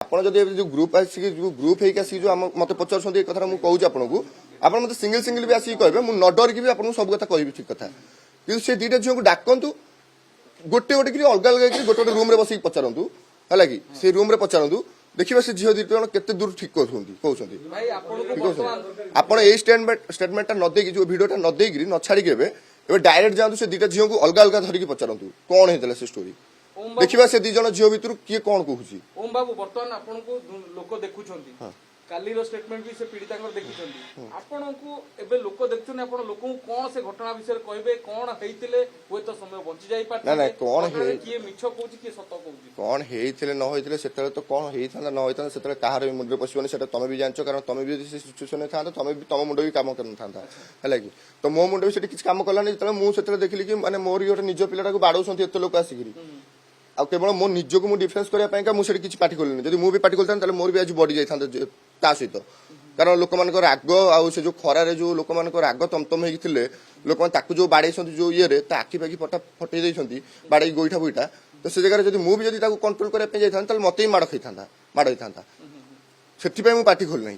ଆପଣ ଯଦି जो ग्रुप आसिक जो ग्रुप होइक आसिक जो मते पचार ए कथा मुझे कहूँ आपको आप मत सिंगल सिंगल भी आसिक कहे मुझे न डरिकी भी आपको सब कथा कह ठीक कथा कि से दुईटा झील को डाकतु गोटे गोटे अलग अलग गोटे गोटे रूम बस पचारतु है कि से रूम पचारतु देखिए से झील दुईट केते दूर ठीक कहते आप स्टेटमेंटा न देकी जो भिडियोटा न देकी न छाड़ी डायरेक्ट जातु से दुईटा झील को अलग अलग धरिकी पचारतु कौन होता से स्टोरी देखिबा से दी जण झियो भितर किए कोन कहूची ओम बाबू वर्तमान आपन को लोक देखुछंती काली रो स्टेटमेंट भी से पीड़िता कर देखुछंती आपन को एबे लोक देखछन आपन लोक को कोन से घटना विषय कहबे कोन हेइतिले होय तो समय बंची जाई पात ना कोन हे किए मिछ कहूची किए सत कहूची कोन हेइतिले न होइतिले सेतले तो कोन हेइथांदा न होइथांदा सेतले कहार मुंडे पसिबने सेटा तमे भी जानछो कारण तमे भी से सिचुएशन थांदा तमे भी तम मुंडे भी काम करन थांदा हैला कि तो मो मुंडे भी सेठी किछ काम करलानी जेतले मु सेतले देखिली कि माने मोर योटे निज पिलाटा को बाडौसंती एते लोक आसिगिरी आ केवल मो निजको मु डिफेंस करने मुझे किसी पार्टी कलुनी जब मुझे पार्टी करता मोर भी आज बढ़ी जाता ता सहित कारण लोक मान राग आउ से जो खरारे जो लोक मान राग तमतम होते लोक मैंने जो बाड़े जो ये आखि पाखि फटा फटे देती बाड़े गोईठा बोईठा तो से जगह जब मुझे कंट्रोल करने मत ही माड़ खाई माड़ होता से पार्टी खोलना।